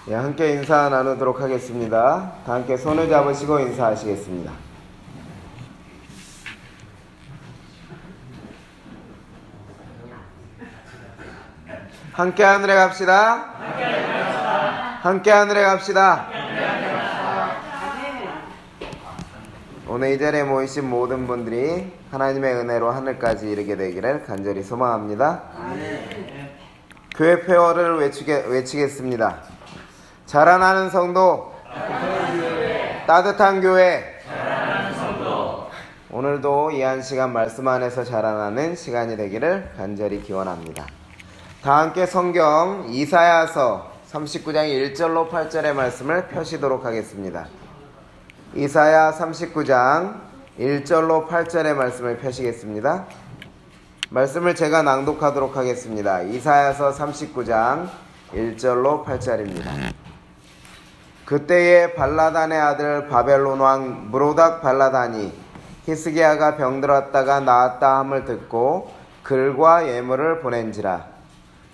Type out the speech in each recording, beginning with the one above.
예, 함께 인사 나누도록 하겠습니다. 다 함께 손을 잡으시고 인사하시겠습니다. 함께 하늘에 갑시다. 함께 하늘에 갑시다. 오늘 이 자리에 모이신 모든 분들이 하나님의 은혜로 하늘까지 이르게 되기를 간절히 소망합니다. 교회 폐허를 외치겠습니다. 자라나는 성도, 따뜻한 교회. 오늘도 이 한 시간 말씀 안에서 자라나는 시간이 되기를 간절히 기원합니다. 다 함께 성경 이사야서 39장 1절로 8절의 말씀을 펴시도록 하겠습니다. 이사야 39장 1절로 8절의 말씀을 펴시겠습니다. 말씀을 제가 낭독하도록 하겠습니다. 이사야서 39장 1절로 8절입니다. 그때에 발라단의 아들 바벨론 왕 무로닥 발라단이 히스기야가 병들었다가 나았다 함을 듣고 글과 예물을 보낸지라.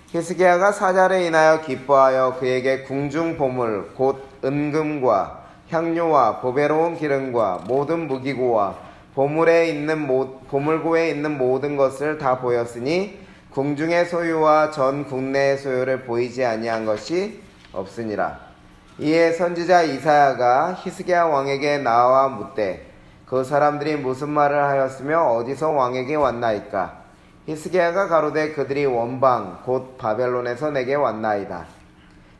히스기야가 사자를 인하여 기뻐하여 그에게 궁중 보물 곧 은금과 향료와 보배로운 기름과 모든 무기고와 보물고에 있는 모든 것을 다 보였으니 궁중의 소유와 전 국내의 소유를 보이지 아니한 것이 없으니라. 이에 선지자 이사야가 히스기야 왕에게 나와 묻되 그 사람들이 무슨 말을 하였으며 어디서 왕에게 왔나이까? 히스기야가 가로되 그들이 원방 곧 바벨론에서 내게 왔나이다.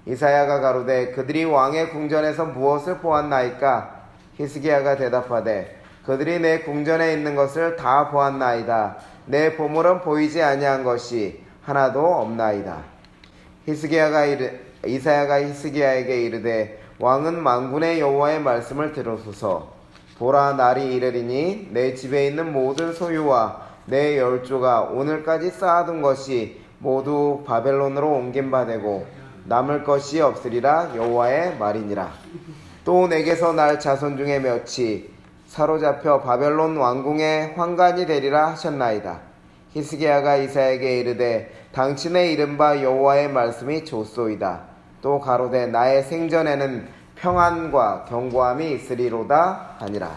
이사야가 가로되 그들이 왕의 궁전에서 무엇을 보았나이까? 히스기야가 대답하되 그들이 내 궁전에 있는 것을 다 보았나이다. 내 보물은 보이지 아니한 것이 하나도 없나이다. 이사야가 히스기야에게 이르되 왕은 만군의 여호와의 말씀을 들으소서. 보라, 날이 이르리니 내 집에 있는 모든 소유와 내 열조가 오늘까지 쌓아둔 것이 모두 바벨론으로 옮긴 바 되고 남을 것이 없으리라. 여호와의 말이니라. 또 내게서 날 자손 중에 몇이 사로잡혀 바벨론 왕궁의 환관이 되리라 하셨나이다. 히스기야가 이사야에게 이르되 당신의 이른바 여호와의 말씀이 좋소이다. 또 가로되 나의 생전에는 평안과 견고함이 있으리로다 하니라.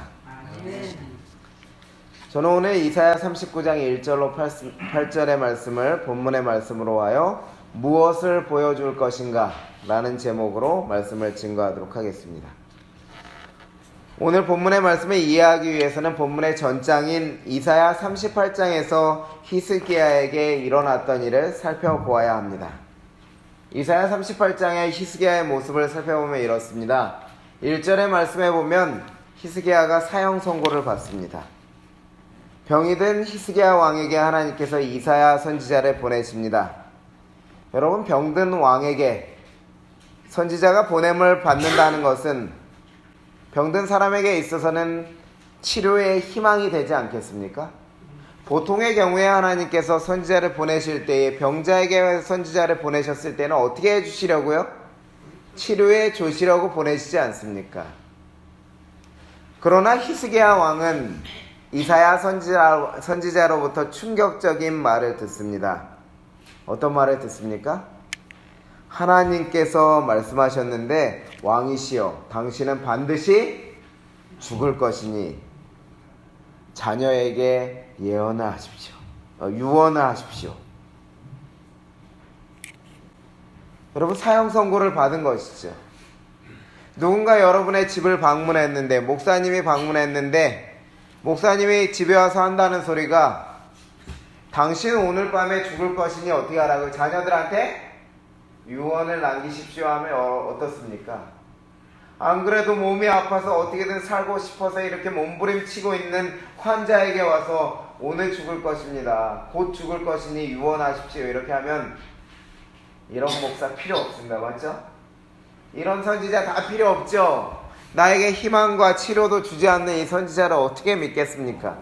저는 오늘 이사야 39장 1절로 8절의 말씀을 본문의 말씀으로 하여 무엇을 보여줄 것인가 라는 제목으로 말씀을 증거하도록 하겠습니다. 오늘 본문의 말씀을 이해하기 위해서는 본문의 전장인 이사야 38장에서 히스기야에게 일어났던 일을 살펴보아야 합니다. 이사야 38장의 히스기야의 모습을 살펴보면 이렇습니다. 1절의 말씀에 보면 히스기야가 사형 선고를 받습니다. 병이 든 히스기야 왕에게 하나님께서 이사야 선지자를 보내십니다. 여러분, 병든 왕에게 선지자가 보냄을 받는다는 것은 병든 사람에게 있어서는 치료의 희망이 되지 않겠습니까? 보통의 경우에 하나님께서 선지자를 보내실 때에 병자에게 선지자를 보내셨을 때는 어떻게 해주시려고요? 치료해 주시려고 보내시지 않습니까? 그러나 히스기야 왕은 이사야 선지자로부터 충격적인 말을 듣습니다. 어떤 말을 듣습니까? 하나님께서 말씀하셨는데 왕이시여 당신은 반드시 죽을 것이니 자녀에게 예언을 하십시오. 유언을 하십시오. 여러분, 사형 선고를 받은 것이죠. 누군가 여러분의 집을 방문했는데, 목사님이 방문했는데 목사님이 집에 와서 한다는 소리가 당신은 오늘 밤에 죽을 것이니 어떻게 하라고 자녀들한테 유언을 남기십시오 하면 어떻습니까? 안 그래도 몸이 아파서 어떻게든 살고 싶어서 이렇게 몸부림치고 있는 환자에게 와서 오늘 죽을 것입니다. 곧 죽을 것이니 유언하십시오. 이렇게 하면 이런 목사 필요 없습니다. 맞죠? 이런 선지자 다 필요 없죠? 나에게 희망과 치료도 주지 않는 이 선지자를 어떻게 믿겠습니까?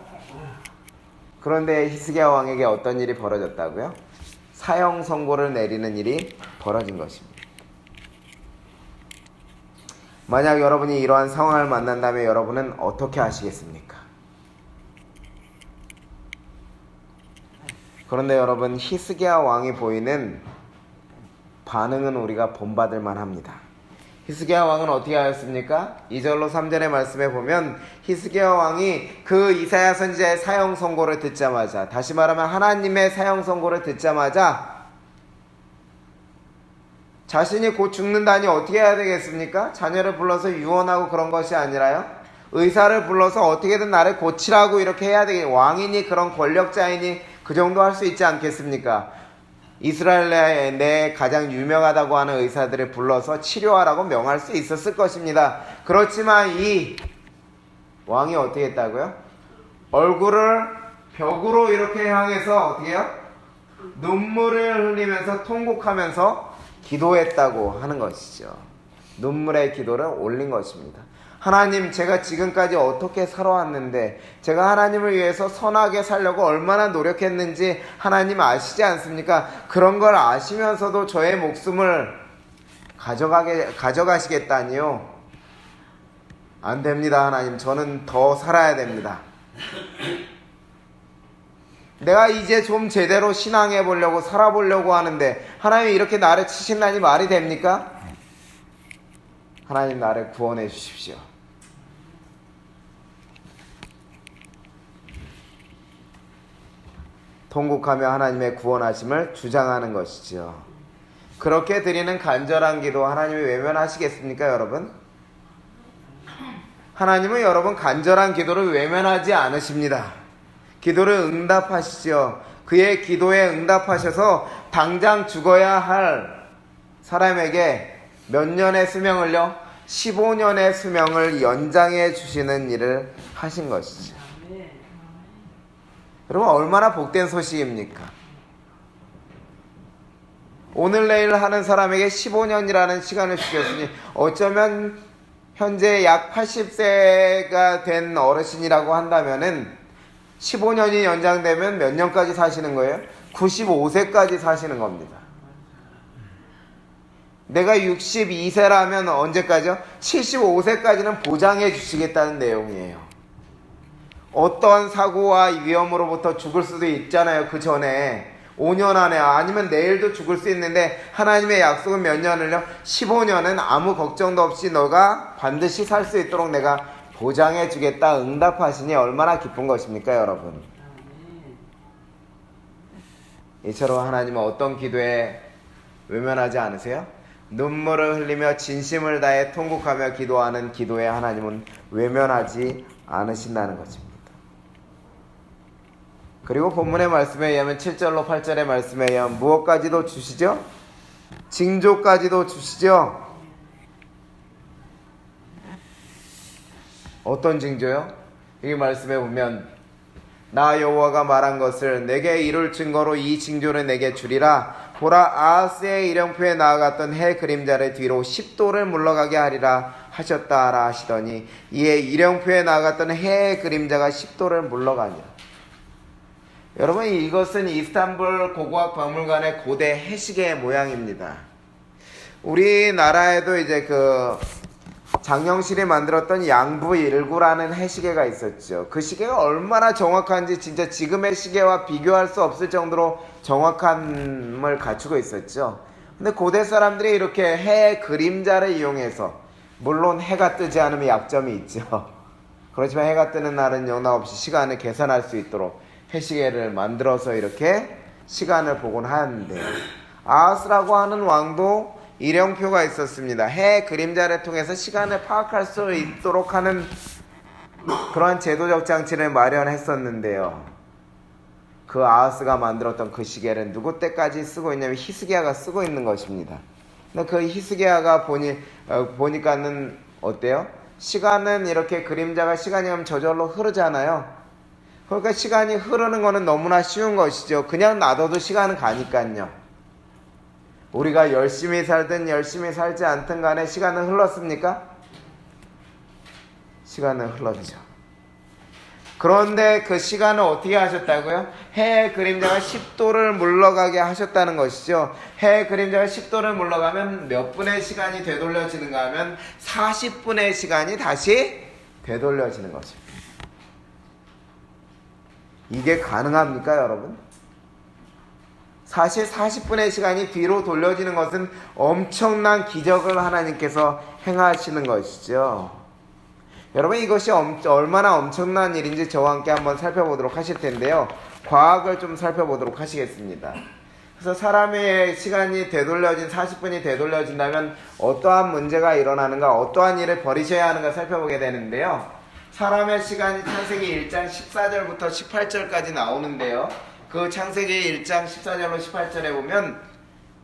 그런데 히스기야 왕에게 어떤 일이 벌어졌다고요? 사형 선고를 내리는 일이 벌어진 것입니다. 만약 여러분이 이러한 상황을 만난다면 여러분은 어떻게 하시겠습니까? 그런데 여러분, 히스기야 왕이 보이는 반응은 우리가 본받을 만합니다. 히스기야 왕은 어떻게 하였습니까? 2절로 3절의 말씀에 보면 히스기야 왕이 그 이사야 선지자의 사형 선고를 듣자마자, 다시 말하면 하나님의 사형 선고를 듣자마자 자신이 곧 죽는다니 어떻게 해야 되겠습니까? 자녀를 불러서 유언하고 그런 것이 아니라요, 의사를 불러서 어떻게든 나를 고치라고 이렇게 해야 되겠, 왕이니 그런 권력자이니 그 정도 할 수 있지 않겠습니까? 이스라엘 내에 가장 유명하다고 하는 의사들을 불러서 치료하라고 명할 수 있었을 것입니다. 그렇지만 이 왕이 어떻게 했다고요? 얼굴을 벽으로 이렇게 향해서 어떻게 해요? 눈물을 흘리면서 통곡하면서 기도했다고 하는 것이죠. 눈물의 기도를 올린 것입니다. 하나님, 제가 지금까지 어떻게 살아왔는데, 제가 하나님을 위해서 선하게 살려고 얼마나 노력했는지 하나님 아시지 않습니까? 그런 걸 아시면서도 저의 목숨을 가져가시겠다니요? 안 됩니다, 하나님. 저는 더 살아야 됩니다. 내가 이제 좀 제대로 신앙해 보려고, 살아보려고 하는데 하나님이 이렇게 나를 치신다니 말이 됩니까? 하나님, 나를 구원해 주십시오. 통곡하며 하나님의 구원하심을 주장하는 것이죠. 그렇게 드리는 간절한 기도 하나님이 외면하시겠습니까, 여러분? 하나님은 여러분 간절한 기도를 외면하지 않으십니다. 기도를 응답하시죠. 그의 기도에 응답하셔서 당장 죽어야 할 사람에게 몇 년의 수명을요? 15년의 수명을 연장해 주시는 일을 하신 것이죠. 여러분, 얼마나 복된 소식입니까? 오늘 내일 하는 사람에게 15년이라는 시간을 주셨으니, 어쩌면 현재 약 80세가 된 어르신이라고 한다면은 15년이 연장되면 몇 년까지 사시는 거예요? 95세까지 사시는 겁니다. 내가 62세라면 언제까지요? 75세까지는 보장해 주시겠다는 내용이에요. 어떤 사고와 위험으로부터 죽을 수도 있잖아요. 그 전에 5년 안에, 아니면 내일도 죽을 수 있는데 하나님의 약속은 몇 년을요? 15년은 아무 걱정도 없이 너가 반드시 살 수 있도록 내가 보장해 주겠다 응답하시니 얼마나 기쁜 것입니까, 여러분? 이처럼 하나님은 어떤 기도에 외면하지 않으세요? 눈물을 흘리며 진심을 다해 통곡하며 기도하는 기도에 하나님은 외면하지 않으신다는 것입니다. 그리고 본문의 말씀에 의하면 7절로 8절의 말씀에 의하면 무엇까지도 주시죠? 징조까지도 주시죠? 어떤 징조요? 이 말씀에 보면 나 여호와가 말한 것을 내게 이룰 증거로 이 징조를 내게 주리라. 보라, 아하스의 일령표에 나아갔던 해 그림자를 뒤로 10도를 물러가게 하리라 하셨다라 하시더니, 이에 일령표에 나아갔던 해의 그림자가 10도를 물러가니라. 여러분, 이것은 이스탄불 고고학 박물관의 고대 해시계의 모양입니다. 우리나라에도 이제 장영실이 만들었던 양부일구라는 해시계가 있었죠. 그 시계가 얼마나 정확한지 진짜 지금의 시계와 비교할 수 없을 정도로 정확함을 갖추고 있었죠. 근데 고대 사람들이 이렇게 해 그림자를 이용해서, 물론 해가 뜨지 않으면 약점이 있죠. 그렇지만 해가 뜨는 날은 영락없이 시간을 계산할 수 있도록 해시계를 만들어서 이렇게 시간을 보곤 하는데, 아하스라고 하는 왕도 일령표가 있었습니다. 해 그림자를 통해서 시간을 파악할 수 있도록 하는 그러한 제도적 장치를 마련했었는데요. 그 아하스가 만들었던 그 시계를 누구 때까지 쓰고 있냐면 히스기야가 쓰고 있는 것입니다. 근데 그 히스기야가 보니까는 어때요? 시간은 이렇게 그림자가 시간이 가면 저절로 흐르잖아요. 그러니까 시간이 흐르는 거는 너무나 쉬운 것이죠. 그냥 놔둬도 시간은 가니까요. 우리가 열심히 살든 열심히 살지 않든 간에 시간은 흘렀습니까? 시간은 흘렀죠. 그런데 그 시간을 어떻게 하셨다고요? 해의 그림자가 10도를 물러가게 하셨다는 것이죠. 해의 그림자가 10도를 물러가면 몇 분의 시간이 되돌려지는가 하면 40분의 시간이 다시 되돌려지는 것입니다. 이게 가능합니까, 여러분? 사실 40분의 시간이 뒤로 돌려지는 것은 엄청난 기적을 하나님께서 행하시는 것이죠. 여러분, 이것이 얼마나 엄청난 일인지 저와 함께 한번 살펴보도록 하실 텐데요. 과학을 좀 살펴보도록 하시겠습니다. 그래서 사람의 시간이 되돌려진 40분이 되돌려진다면 어떠한 문제가 일어나는가, 어떠한 일을 벌이셔야 하는가 살펴보게 되는데요. 사람의 시간이 창세기 1장 14절부터 18절까지 나오는데요. 그 창세기 1장 14절로 18절에 보면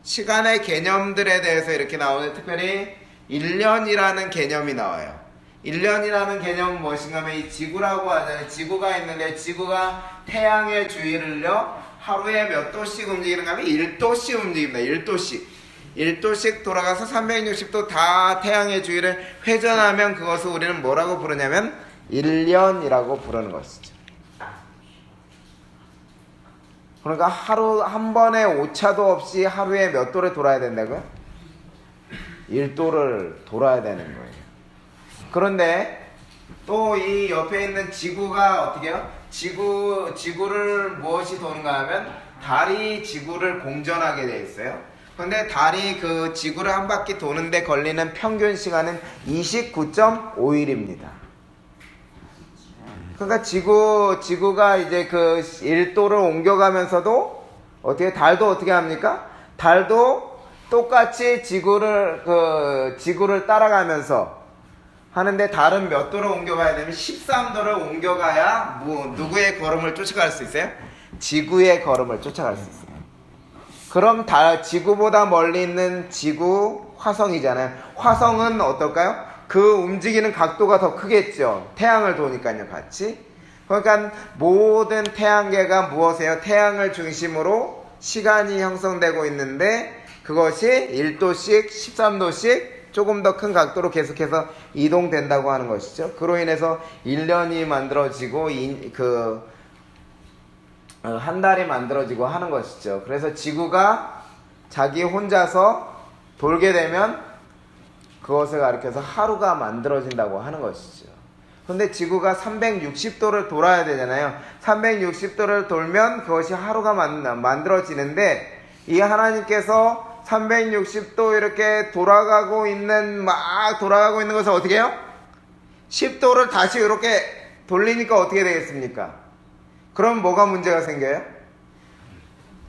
시간의 개념들에 대해서 이렇게 나오는데, 특별히 1년이라는 개념이 나와요. 1년이라는 개념은 무엇인가 하면 이 지구라고 하잖아요. 지구가 있는데 지구가 태양의 주위를요 하루에 몇 도씩 움직이는가 하면 1도씩 움직입니다. 1도씩 돌아가서 360도 다 태양의 주위를 회전하면 그것을 우리는 뭐라고 부르냐면 1년이라고 부르는 것이죠. 그러니까 하루 한 번에 오차도 없이 하루에 몇 도를 돌아야 된다고요? 1도를 돌아야 되는 거예요. 그런데 또 이 옆에 있는 지구가 어떻게 해요? 지구를 무엇이 도는가 하면 달이 지구를 공전하게 돼 있어요. 그런데 달이 그 지구를 한 바퀴 도는데 걸리는 평균 시간은 29.5일입니다. 그러니까 지구가 이제 그 1도를 옮겨가면서도 어떻게, 달도 어떻게 합니까? 달도 똑같이 지구를 따라가면서 하는데, 달은 몇 도를 옮겨가야 되면 13도를 옮겨가야 누구의 걸음을 쫓아갈 수 있어요? 지구의 걸음을 쫓아갈 수 있어요. 그럼 지구보다 멀리 있는 지구, 화성이잖아요. 화성은 어떨까요? 그 움직이는 각도가 더 크겠죠. 태양을 도니까요, 같이. 그러니까 모든 태양계가 무엇이에요? 태양을 중심으로 시간이 형성되고 있는데, 그것이 1도씩, 13도씩 조금 더 큰 각도로 계속해서 이동된다고 하는 것이죠. 그로 인해서 1년이 만들어지고 한 달이 만들어지고 하는 것이죠. 그래서 지구가 자기 혼자서 돌게 되면 그것을 가리켜서 하루가 만들어진다고 하는 것이죠. 그런데 지구가 360도를 돌아야 되잖아요. 360도를 돌면 그것이 하루가 만들어지는데, 이 하나님께서 360도 이렇게 돌아가고 있는 것을 어떻게 해요? 10도를 다시 이렇게 돌리니까 어떻게 되겠습니까? 그럼 뭐가 문제가 생겨요?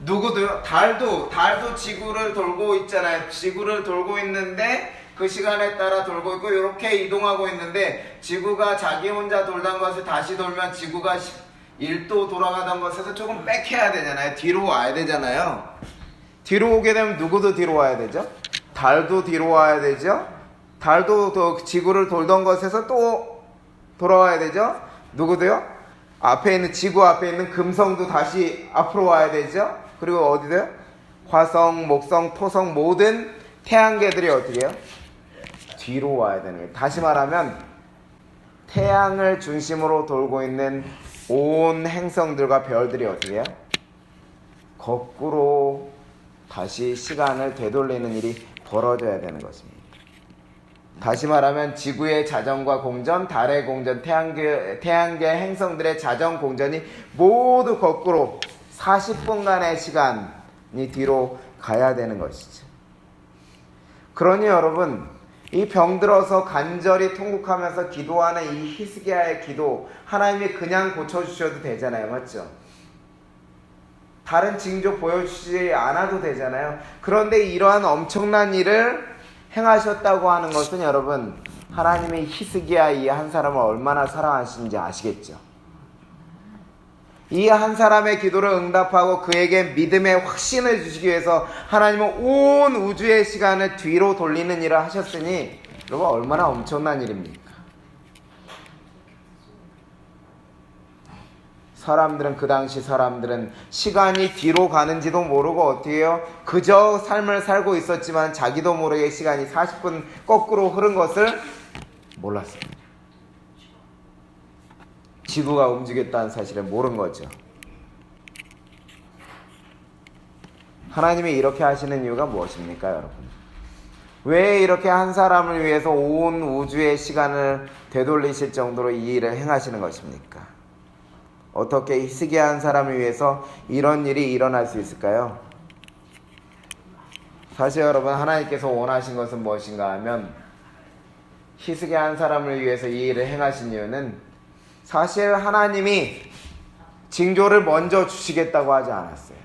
누구도요? 달도 지구를 돌고 있잖아요. 지구를 돌고 있는데 그 시간에 따라 돌고 있고 이렇게 이동하고 있는데, 지구가 자기 혼자 돌던 것을 다시 돌면 지구가 1도 돌아가던 것에서 조금 백해야 되잖아요. 뒤로 와야 되잖아요. 뒤로 오게 되면 누구도 뒤로 와야 되죠? 달도 뒤로 와야 되죠? 달도 또 지구를 돌던 것에서 또 돌아와야 되죠? 누구도요? 지구 앞에 있는 금성도 다시 앞으로 와야 되죠? 그리고 어디도요? 화성, 목성, 토성 모든 태양계들이 어떻게 해요? 뒤로 와야 되는 거예요. 다시 말하면 태양을 중심으로 돌고 있는 온 행성들과 별들이 어떻게 해요? 거꾸로 다시 시간을 되돌리는 일이 벌어져야 되는 것입니다. 다시 말하면 지구의 자전과 공전, 달의 공전, 태양계 행성들의 자전 공전이 모두 거꾸로 40분간의 시간이 뒤로 가야 되는 것이죠. 그러니 여러분, 이 병들어서 간절히 통곡하면서 기도하는 이 히스기야의 기도, 하나님이 그냥 고쳐주셔도 되잖아요. 맞죠? 다른 징조 보여주지 않아도 되잖아요. 그런데 이러한 엄청난 일을 행하셨다고 하는 것은 여러분, 하나님의 히스기야 이 한 사람을 얼마나 사랑하시는지 아시겠죠? 이 한 사람의 기도를 응답하고 그에게 믿음의 확신을 주시기 위해서 하나님은 온 우주의 시간을 뒤로 돌리는 일을 하셨으니 여러분, 얼마나 엄청난 일입니까? 그 당시 사람들은 시간이 뒤로 가는지도 모르고 어떻게 해요? 그저 삶을 살고 있었지만 자기도 모르게 시간이 40분 거꾸로 흐른 것을 몰랐습니다. 지구가 움직였다는 사실을 모른 거죠. 하나님이 이렇게 하시는 이유가 무엇입니까, 여러분? 왜 이렇게 한 사람을 위해서 온 우주의 시간을 되돌리실 정도로 이 일을 행하시는 것입니까? 어떻게 히스기야 한 사람을 위해서 이런 일이 일어날 수 있을까요? 사실 여러분, 하나님께서 원하신 것은 무엇인가 하면 히스기 한 사람을 위해서 이 일을 행하신 이유는 사실 하나님이 징조를 먼저 주시겠다고 하지 않았어요.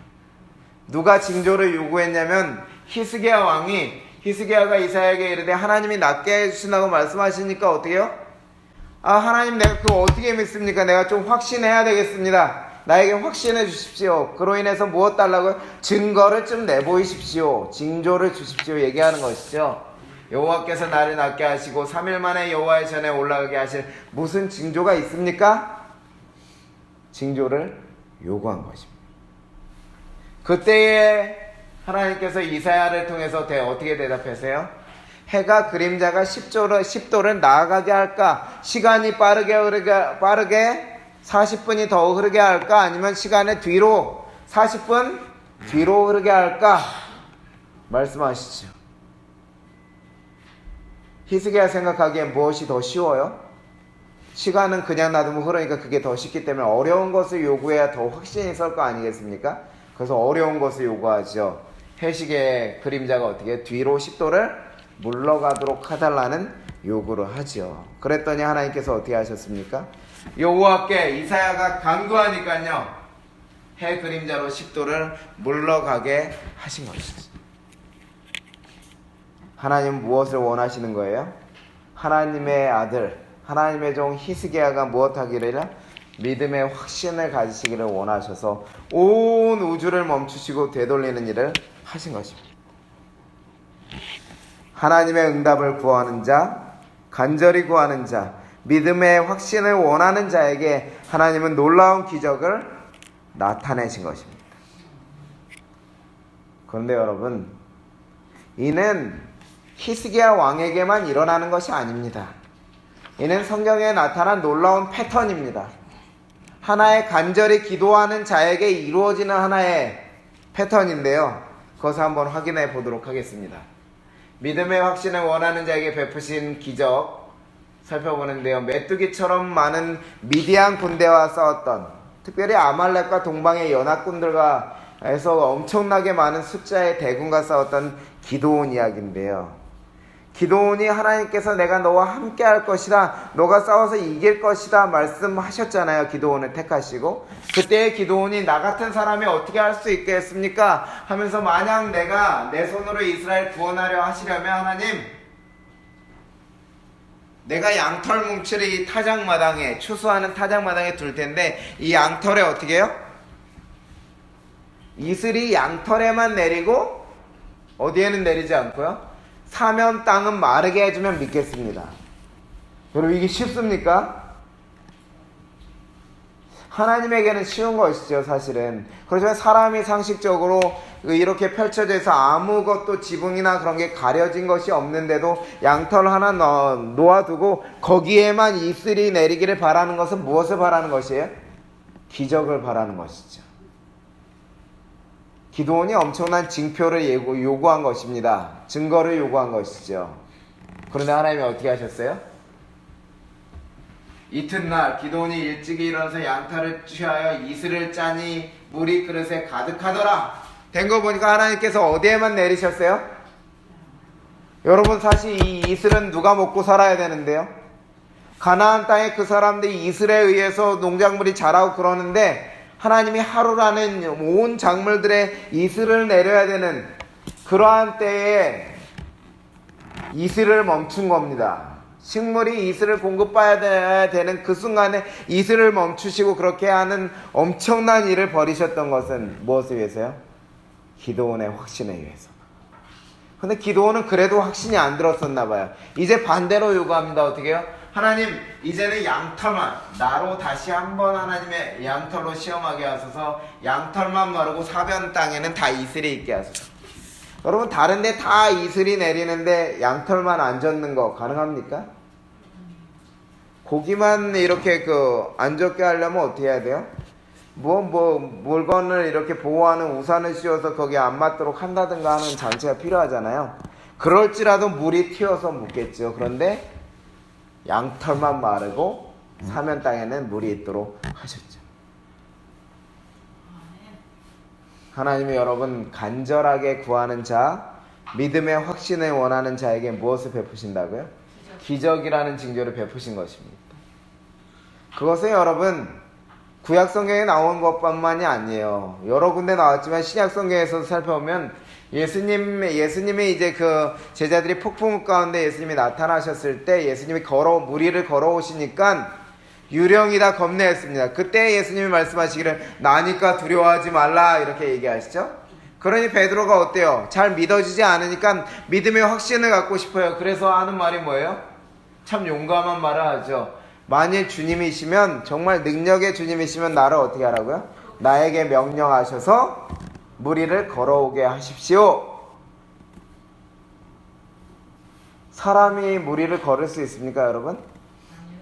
누가 징조를 요구했냐면 히스기야 왕이, 히스기야가 이사야에게 이르되 하나님이 낫게 해주신다고 말씀하시니까 어떻게 해요? 하나님, 내가 그거 어떻게 믿습니까? 내가 좀 확신해야 되겠습니다. 나에게 확신해 주십시오. 그로 인해서 무엇 달라고요? 증거를 좀 내보이십시오. 징조를 주십시오. 얘기하는 것이죠. 여호와께서 나를 낫게 하시고 3일 만에 여호와의 전에 올라가게 하실 무슨 징조가 있습니까? 징조를 요구한 것입니다. 그때에 하나님께서 이사야를 통해서 어떻게 대답하세요? 해가 그림자가 10도를 나아가게 할까? 시간이 빠르게 40분이 더 흐르게 할까? 아니면 시간의 뒤로 40분 뒤로 흐르게 할까? 말씀하시죠. 히스기야 생각하기엔 무엇이 더 쉬워요? 시간은 그냥 놔두면 흐르니까 그게 더 쉽기 때문에 어려운 것을 요구해야 더 확신이 설 거 아니겠습니까? 그래서 어려운 것을 요구하죠. 해시계의 그림자가 어떻게 뒤로 10도를 물러가도록 해달라는 요구를 하죠. 그랬더니 하나님께서 어떻게 하셨습니까? 여호와께 이사야가 간구하니까요, 해 그림자로 10도를 물러가게 하신 것이죠. 하나님은 무엇을 원하시는 거예요? 하나님의 아들, 하나님의 종 히스기야가 무엇하기를? 믿음의 확신을 가지시기를 원하셔서 온 우주를 멈추시고 되돌리는 일을 하신 것입니다. 하나님의 응답을 구하는 자, 간절히 구하는 자, 믿음의 확신을 원하는 자에게 하나님은 놀라운 기적을 나타내신 것입니다. 그런데 여러분, 이는 히스기야 왕에게만 일어나는 것이 아닙니다. 이는 성경에 나타난 놀라운 패턴입니다. 하나의 간절히 기도하는 자에게 이루어지는 하나의 패턴인데요. 그것을 한번 확인해 보도록 하겠습니다. 믿음의 확신을 원하는 자에게 베푸신 기적 살펴보는데요. 메뚜기처럼 많은 미디안 군대와 싸웠던, 특별히 아말렉과 동방의 연합군들과 해서 엄청나게 많은 숫자의 대군과 싸웠던 기드온 이야기인데요. 기드온이 하나님께서 내가 너와 함께 할 것이다, 너가 싸워서 이길 것이다 말씀하셨잖아요. 기드온을 택하시고, 그때 기드온이 나 같은 사람이 어떻게 할 수 있겠습니까 하면서, 만약 내가 내 손으로 이스라엘 구원하려 하시려면 하나님, 내가 양털 뭉치를 이 타작마당에, 추수하는 타작마당에 둘 텐데 이 양털에 어떻게 해요? 이슬이 양털에만 내리고 어디에는 내리지 않고요, 사면 땅은 마르게 해주면 믿겠습니다. 여러분, 이게 쉽습니까? 하나님에게는 쉬운 것이죠, 사실은. 그렇지만 사람이 상식적으로 이렇게 펼쳐져 있어 아무것도 지붕이나 그런 게 가려진 것이 없는데도 양털 하나 놓아두고 거기에만 이슬이 내리기를 바라는 것은 무엇을 바라는 것이에요? 기적을 바라는 것이죠. 기드온이 엄청난 징표를 요구한 것입니다. 증거를 요구한 것이죠. 그런데 하나님이 어떻게 하셨어요? 이튿날 기드온이 일찍이 일어나서 양털을 취하여 이슬을 짜니 물이 그릇에 가득하더라. 된 거 보니까 하나님께서 어디에만 내리셨어요? 여러분, 사실 이 이슬은 누가 먹고 살아야 되는데요? 가나안 땅에 그 사람들이 이슬에 의해서 농작물이 자라고 그러는데, 하나님이 하루라는 온 작물들의 이슬을 내려야 되는 그러한 때에 이슬을 멈춘 겁니다. 식물이 이슬을 공급받아야 되는 그 순간에 이슬을 멈추시고 그렇게 하는 엄청난 일을 벌이셨던 것은 무엇을 위해서요? 기드온의 확신에 의해서. 근데 기드온은 그래도 확신이 안 들었었나 봐요. 이제 반대로 요구합니다. 어떻게 해요? 하나님, 이제는 양털만, 나로 다시 한번 하나님의 양털로 시험하게 하소서. 양털만 마르고 사변 땅에는 다 이슬이 있게 하소서. 여러분, 다른 데 다 이슬이 내리는데 양털만 안 젖는 거 가능합니까? 고기만 이렇게 안 젖게 하려면 어떻게 해야 돼요? 물건을 이렇게 보호하는 우산을 씌워서 거기에 안 맞도록 한다든가 하는 장치가 필요하잖아요. 그럴지라도 물이 튀어서 묻겠죠. 그런데 양털만 마르고 사면 땅에는 물이 있도록 하셨죠. 하나님이 여러분 간절하게 구하는 자, 믿음의 확신을 원하는 자에게 무엇을 베푸신다고요? 기적이라는 징조를 베푸신 것입니다. 그것은 여러분 구약 성경에 나온 것뿐만이 아니에요. 여러 군데 나왔지만 신약 성경에서 살펴보면 예수님이 이제 그 제자들이 폭풍 가운데 예수님이 나타나셨을 때 예수님이 물 위를 걸어오시니까 유령이다 겁내했습니다. 그때 예수님이 말씀하시기를 나니까 두려워하지 말라 이렇게 얘기하시죠. 그러니 베드로가 어때요? 잘 믿어지지 않으니까 믿음의 확신을 갖고 싶어요. 그래서 하는 말이 뭐예요? 참 용감한 말을 하죠. 만일 주님이시면 정말 능력의 주님이시면 나를 어떻게 하라고요? 나에게 명령하셔서 물 위를 걸어오게 하십시오. 사람이 물 위를 걸을 수 있습니까 여러분? 아니요.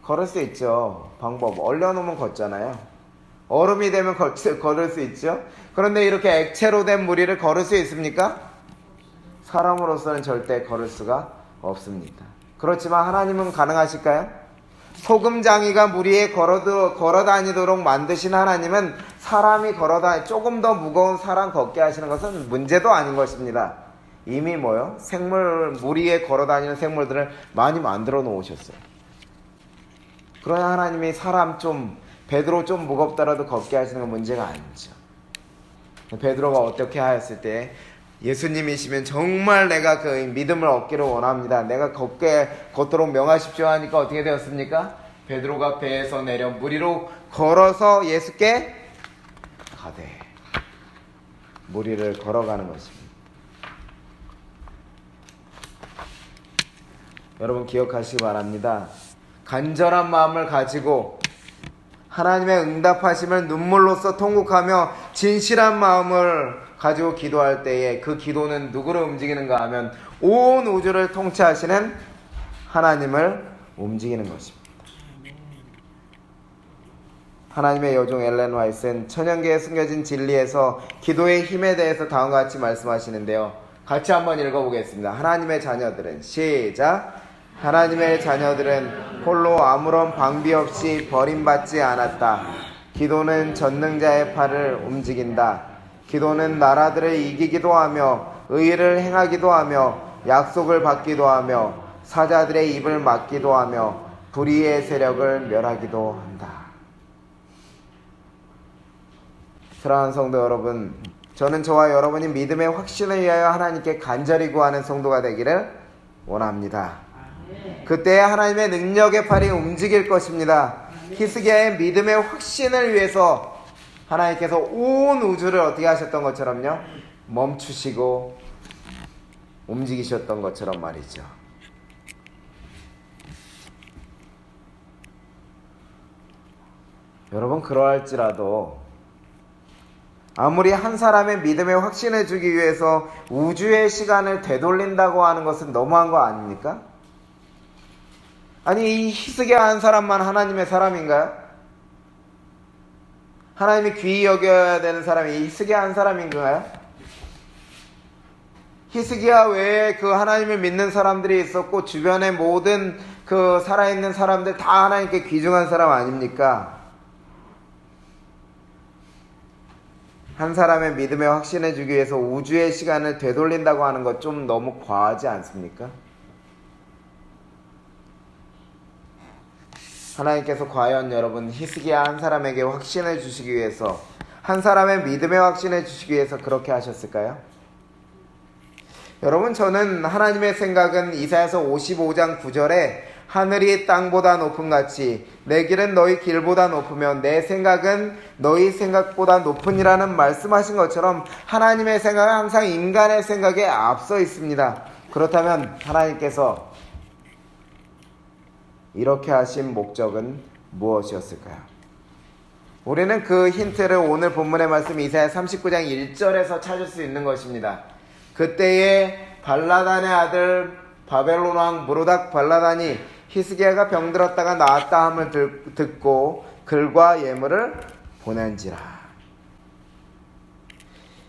걸을 수 있죠. 방법 얼려놓으면 걷잖아요. 얼음이 되면 걸을 수 있죠. 그런데 이렇게 액체로 된 물 위를 걸을 수 있습니까? 사람으로서는 절대 걸을 수가 없습니다. 그렇지만 하나님은 가능하실까요? 소금장이가 물 위에 걸어다니도록 만드신 하나님은 사람이 조금 더 무거운 사람 걷게 하시는 것은 문제도 아닌 것입니다. 이미 물 위에 걸어다니는 생물들을 많이 만들어 놓으셨어요. 그러나 하나님이 사람 베드로 좀 무겁더라도 걷게 하시는 건 문제가 아니죠. 베드로가 어떻게 하였을 때 예수님이시면 정말 내가 그 믿음을 얻기를 원합니다. 내가 걷도록 명하십시오 하니까 어떻게 되었습니까? 베드로가 배에서 내려 물 위로 걸어서 예수께 가되 물 위를 걸어가는 것입니다. 여러분 기억하시기 바랍니다. 간절한 마음을 가지고 하나님의 응답하심을 눈물로써 통곡하며 진실한 마음을 가지고 기도할 때에 그 기도는 누구를 움직이는가 하면 온 우주를 통치하시는 하나님을 움직이는 것입니다. 하나님의 여종 엘렌 화이트는 천연계에 숨겨진 진리에서 기도의 힘에 대해서 다음과 같이 말씀하시는데요. 같이 한번 읽어보겠습니다. 하나님의 자녀들은 시작. 하나님의 자녀들은 홀로 아무런 방비 없이 버림받지 않았다. 기도는 전능자의 팔을 움직인다. 기도는 나라들을 이기기도 하며 의를 행하기도 하며 약속을 받기도 하며 사자들의 입을 막기도 하며 불의의 세력을 멸하기도 한다. 사랑하는 성도 여러분, 저는 저와 여러분이 믿음의 확신을 위하여 하나님께 간절히 구하는 성도가 되기를 원합니다. 그때 하나님의 능력의 팔이 움직일 것입니다. 히스기야의 믿음의 확신을 위해서 하나님께서 온 우주를 어떻게 하셨던 것처럼요? 멈추시고 움직이셨던 것처럼 말이죠. 여러분 그러할지라도 아무리 한 사람의 믿음의 확신을 주기 위해서 우주의 시간을 되돌린다고 하는 것은 너무한 거 아닙니까? 아니 이 히스기야 한 사람만 하나님의 사람인가요? 하나님이 귀히 여겨야 되는 사람이 히스기야 한 사람인가요? 히스기야 외에 그 하나님을 믿는 사람들이 있었고 주변의 모든 그 살아있는 사람들 다 하나님께 귀중한 사람 아닙니까? 한 사람의 믿음에 확신해 주기 위해서 우주의 시간을 되돌린다고 하는 것 좀 너무 과하지 않습니까? 하나님께서 과연 여러분 히스기야 한 사람에게 확신을 주시기 위해서 한 사람의 믿음에 확신을 주시기 위해서 그렇게 하셨을까요? 여러분 저는 하나님의 생각은 이사야서 55장 9절에 하늘이 땅보다 높음 같이 내 길은 너희 길보다 높으며 내 생각은 너희 생각보다 높으니라는 말씀하신 것처럼 하나님의 생각은 항상 인간의 생각에 앞서 있습니다. 그렇다면 하나님께서 이렇게 하신 목적은 무엇이었을까요? 우리는 그 힌트를 오늘 본문의 말씀 이사야 39장 1절에서 찾을 수 있는 것입니다. 그때에 발라단의 아들 바벨론 왕 무로닥 발라단이 히스기야가 병들었다가 나았다 함을 듣고 글과 예물을 보낸지라.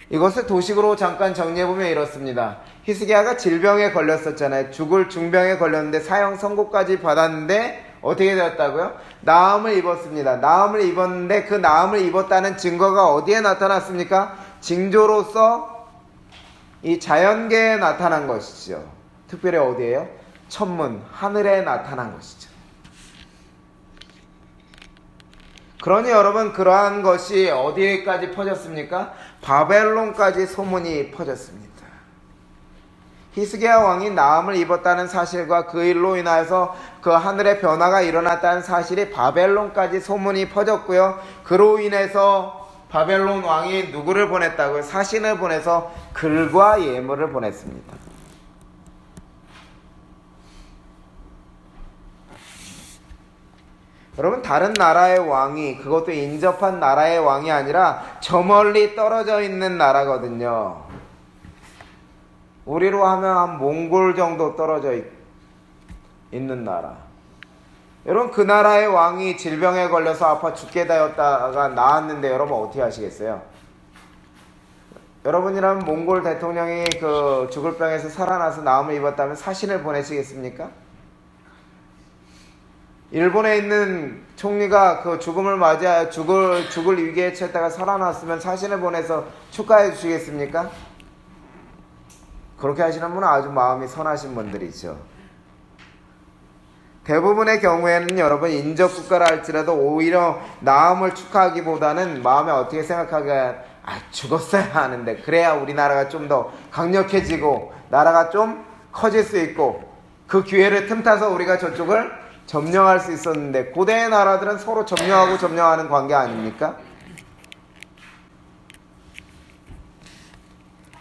이것을 도식으로 잠깐 정리해보면 이렇습니다. 히스기야가 질병에 걸렸었잖아요. 죽을 중병에 걸렸는데 사형 선고까지 받았는데 어떻게 되었다고요? 나음을 입었습니다. 나음을 입었는데 그 나음을 입었다는 증거가 어디에 나타났습니까? 징조로서 이 자연계에 나타난 것이죠. 특별히 어디에요? 천문, 하늘에 나타난 것이죠. 그러니 여러분, 그러한 것이 어디에까지 퍼졌습니까? 바벨론까지 소문이 퍼졌습니다. 히스기야 왕이 나음을 입었다는 사실과 그 일로 인하여서 그 하늘의 변화가 일어났다는 사실이 바벨론까지 소문이 퍼졌고요. 그로 인해서 바벨론 왕이 누구를 보냈다고요? 사신을 보내서 글과 예물을 보냈습니다. 여러분, 다른 나라의 왕이, 그것도 인접한 나라의 왕이 아니라 저 멀리 떨어져 있는 나라거든요. 우리로 하면 한 몽골 정도 떨어져 있는 나라. 여러분, 그 나라의 왕이 질병에 걸려서 아파 죽게 되었다가 나았는데 여러분 어떻게 하시겠어요? 여러분이라면 몽골 대통령이 그 죽을 병에서 살아나서 나음을 입었다면 사신을 보내시겠습니까? 일본에 있는 총리가 그 죽음을 맞이하여 죽을 위기에 처했다가 살아났으면 사신을 보내서 축하해 주시겠습니까? 그렇게 하시는 분은 아주 마음이 선하신 분들이죠. 대부분의 경우에는 여러분, 인접국가라 할지라도 오히려 나음을 축하하기보다는 마음에 어떻게 생각하게, 죽었어야 하는데 그래야 우리나라가 좀 더 강력해지고 나라가 좀 커질 수 있고 그 기회를 틈타서 우리가 저쪽을 점령할 수 있었는데, 고대의 나라들은 서로 점령하고 점령하는 관계 아닙니까?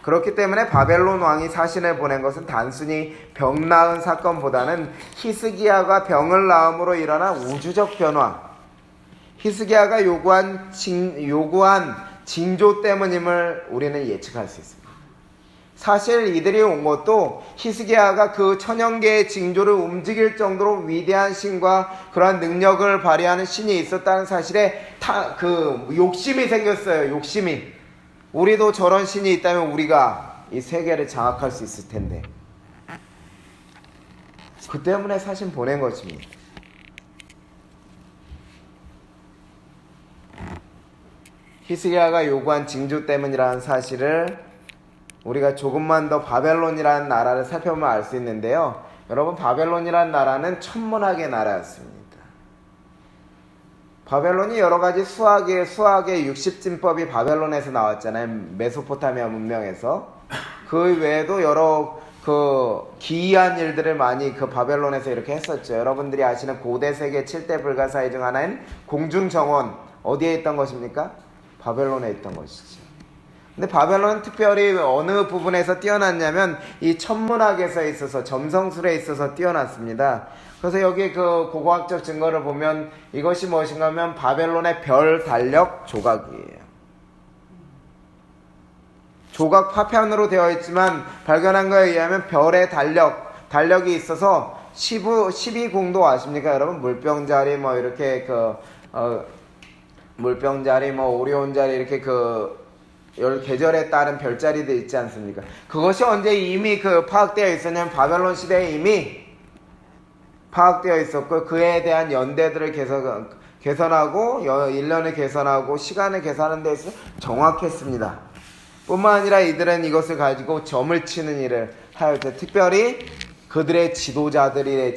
그렇기 때문에 바벨론 왕이 사신을 보낸 것은 단순히 병 나은 사건보다는 히스기야가 병을 나음으로 일어난 우주적 변화, 히스기야가 요구한 징조 때문임을 우리는 예측할 수 있습니다. 사실 이들이 온 것도 히스기야가 그 천연계의 징조를 움직일 정도로 위대한 신과 그러한 능력을 발휘하는 신이 있었다는 사실에 욕심이 생겼어요. 욕심이. 우리도 저런 신이 있다면 우리가 이 세계를 장악할 수 있을 텐데. 그 때문에 사신 보낸 것입니다. 히스기야가 요구한 징조 때문이라는 사실을 우리가 조금만 더 바벨론이라는 나라를 살펴보면 알 수 있는데요. 여러분, 바벨론이라는 나라는 천문학의 나라였습니다. 바벨론이 여러가지 수학의 60진법이 바벨론에서 나왔잖아요. 메소포타미아 문명에서. 그 외에도 여러 기이한 일들을 많이 바벨론에서 이렇게 했었죠. 여러분들이 아시는 고대 세계 7대 불가사의 중 하나인 공중정원, 어디에 있던 것입니까? 바벨론에 있던 것이죠. 근데 바벨론은 특별히 어느 부분에서 뛰어났냐면 이 천문학에서 있어서, 점성술에 있어서 뛰어났습니다. 그래서 여기 그 고고학적 증거를 보면 이것이 무엇인가 하면 바벨론의 별 달력 조각이에요. 조각 파편으로 되어 있지만 발견한 거에 의하면 별의 달력이 있어서 12궁도 아십니까? 여러분, 물병자리 이렇게 물병자리 오리온자리 이렇게 계절에 따른 별자리도 있지 않습니까? 그것이 언제 이미 파악되어 있었냐면 바벨론 시대에 이미 파악되어 있었고, 그에 대한 연대들을 개선하고 1년을 개선하고 시간을 계산하는 데 있어서 정확했습니다. 뿐만 아니라 이들은 이것을 가지고 점을 치는 일을 하였죠. 특별히 그들의 지도자들에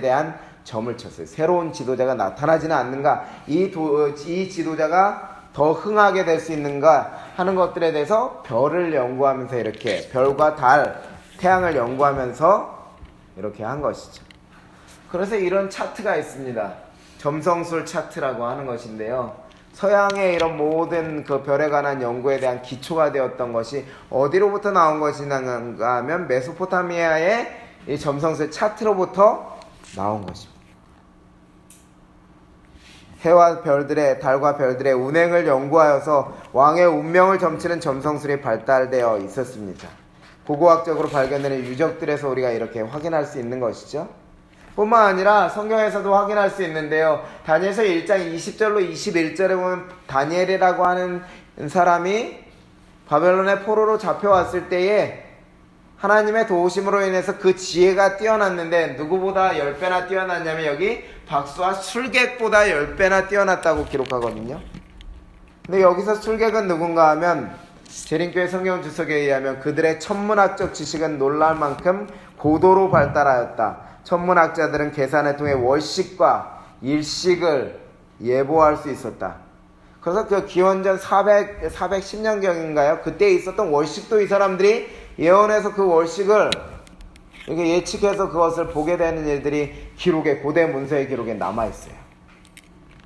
대한 점을 쳤어요. 새로운 지도자가 나타나지는 않는가, 이 지도자가 더 흥하게 될 수 있는가 하는 것들에 대해서 별을 연구하면서 이렇게 별과 달, 태양을 연구하면서 이렇게 한 것이죠. 그래서 이런 차트가 있습니다. 점성술 차트라고 하는 것인데요. 서양의 이런 모든 별에 관한 연구에 대한 기초가 되었던 것이 어디로부터 나온 것인가 하면 메소포타미아의 이 점성술 차트로부터 나온 것입니다. 해와 달과 별들의 운행을 연구하여서 왕의 운명을 점치는 점성술이 발달되어 있었습니다. 고고학적으로 발견되는 유적들에서 우리가 이렇게 확인할 수 있는 것이죠. 뿐만 아니라 성경에서도 확인할 수 있는데요. 다니엘서 1장 20절로 21절에 보면 다니엘이라고 하는 사람이 바벨론의 포로로 잡혀왔을 때에 하나님의 도우심으로 인해서 그 지혜가 뛰어났는데, 누구보다 10배나 뛰어났냐면 여기 박수와 술객보다 10배나 뛰어났다고 기록하거든요. 근데 여기서 술객은 누군가 하면 재림교회 성경 주석에 의하면 그들의 천문학적 지식은 놀랄 만큼 고도로 발달하였다. 천문학자들은 계산을 통해 월식과 일식을 예보할 수 있었다. 그래서 그 기원전 410년경인가요? 그때 있었던 월식도 이 사람들이 예언해서 그 월식을 이렇게 예측해서 그것을 보게 되는 일들이 기록에, 고대 문서의 기록에 남아있어요.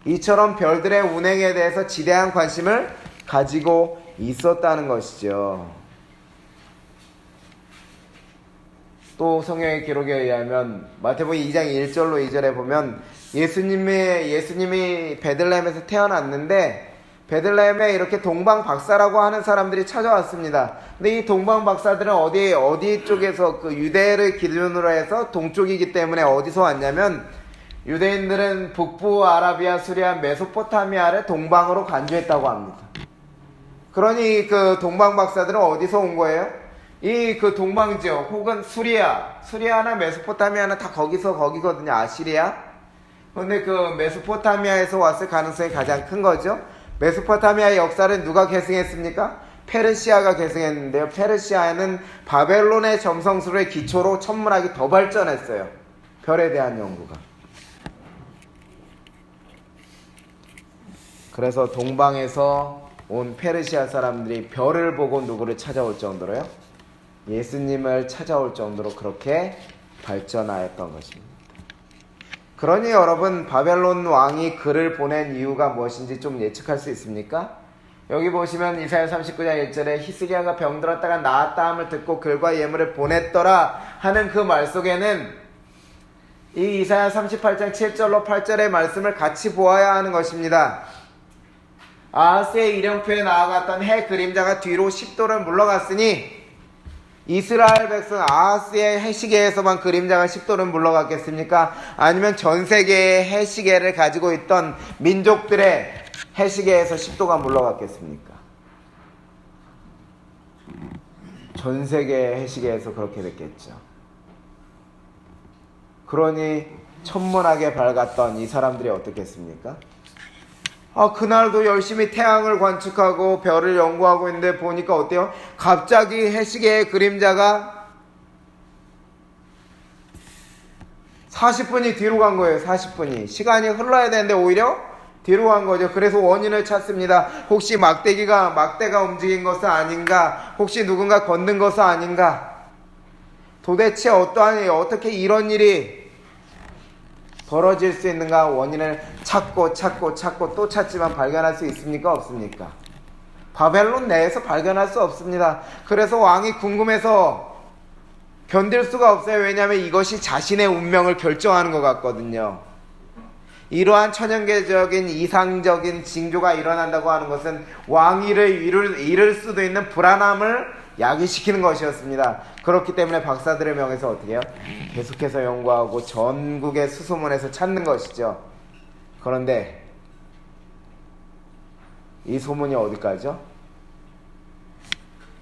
이처럼 별들의 운행에 대해서 지대한 관심을 가지고 있었다는 것이죠. 또 성경의 기록에 의하면 마태복음 2장 1절로 2절에 보면 예수님이 베들레헴에서 태어났는데 베들레헴에 이렇게 동방 박사라고 하는 사람들이 찾아왔습니다. 근데 이 동방 박사들은 어디 쪽에서 그 유대를 기준으로 해서 동쪽이기 때문에 어디서 왔냐면 유대인들은 북부 아라비아, 수리아, 메소포타미아를 동방으로 간주했다고 합니다. 그러니 그 동방 박사들은 어디서 온 거예요? 이 그 동방 지역 혹은 수리아나 메소포타미아는 다 거기거든요. 아시리아. 근데 그 메소포타미아에서 왔을 가능성이 가장 큰 거죠. 메소포타미아의 역사를 누가 계승했습니까? 페르시아가 계승했는데요. 페르시아는 바벨론의 점성술의 기초로 천문학이 더 발전했어요. 별에 대한 연구가. 그래서 동방에서 온 페르시아 사람들이 별을 보고 누구를 찾아올 정도로요? 예수님을 찾아올 정도로 그렇게 발전하였던 것입니다. 그러니 여러분, 바벨론 왕이 글을 보낸 이유가 무엇인지 좀 예측할 수 있습니까? 여기 보시면 이사야 39장 1절에 히스기야가 병들었다가 나았다 함을 듣고 글과 예물을 보냈더라 하는 그 말 속에는 이 이사야 38장 7절로 8절의 말씀을 같이 보아야 하는 것입니다. 아하스의 일령표에 나아갔던 해 그림자가 뒤로 10도를 물러갔으니 이스라엘 백성 아하스의 해시계에서만 그림자가 10도를 물러갔겠습니까? 아니면 전 세계의 해시계를 가지고 있던 민족들의 해시계에서 10도가 물러갔겠습니까? 전 세계의 해시계에서 그렇게 됐겠죠. 그러니 천문학에 밝았던 이 사람들이 어떻겠습니까? 그날도 열심히 태양을 관측하고 별을 연구하고 있는데 보니까 어때요? 갑자기 해시계의 그림자가 40분이 뒤로 간 거예요. 40분이. 시간이 흘러야 되는데 오히려 뒤로 간 거죠. 그래서 원인을 찾습니다. 혹시 막대가 움직인 것은 아닌가? 혹시 누군가 건든 것은 아닌가? 도대체 어떻게 이런 일이 벌어질 수 있는가? 원인을 찾고 또 찾지만 발견할 수 있습니까? 없습니까? 바벨론 내에서 발견할 수 없습니다. 그래서 왕이 궁금해서 견딜 수가 없어요. 왜냐하면 이것이 자신의 운명을 결정하는 것 같거든요. 이러한 천연계적인 이상적인 징조가 일어난다고 하는 것은 왕위를 잃을 수도 있는 불안함을 야기시키는 것이었습니다. 그렇기 때문에 박사들의 명에서 어떻게 해요? 계속해서 연구하고 전국의 수소문에서 찾는 것이죠. 그런데 이 소문이 어디까지죠?